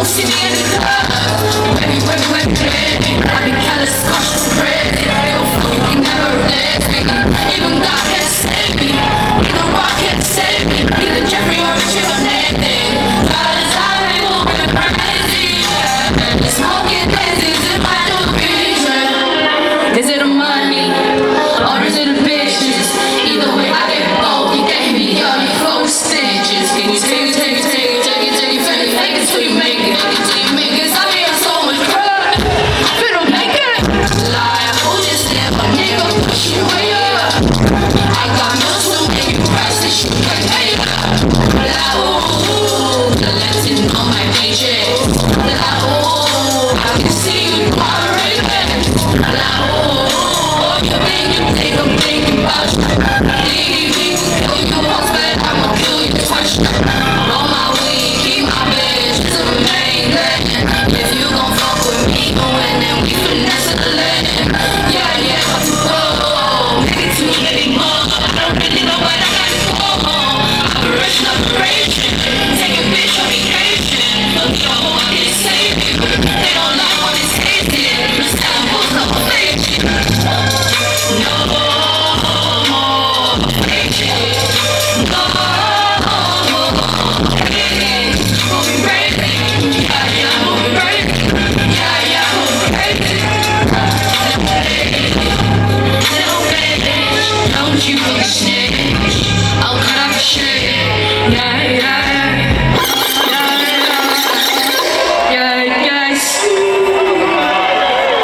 See me in the club, baby, I be careless, cautious, crazy. You can never relate me. Even God can't save me. Even rock can't save me. Either Jeffrey or Richard or Nathan. God is how they move me crazy. Smoking daisies in my new vision. Is it the money or is it the bitches? Either way, I get both. You gave me all your close stitches. Can you take it, take it, take it, take it, take it, take it, take it till you make it. You snitch, I'll cut off shit. Yeah, yeah.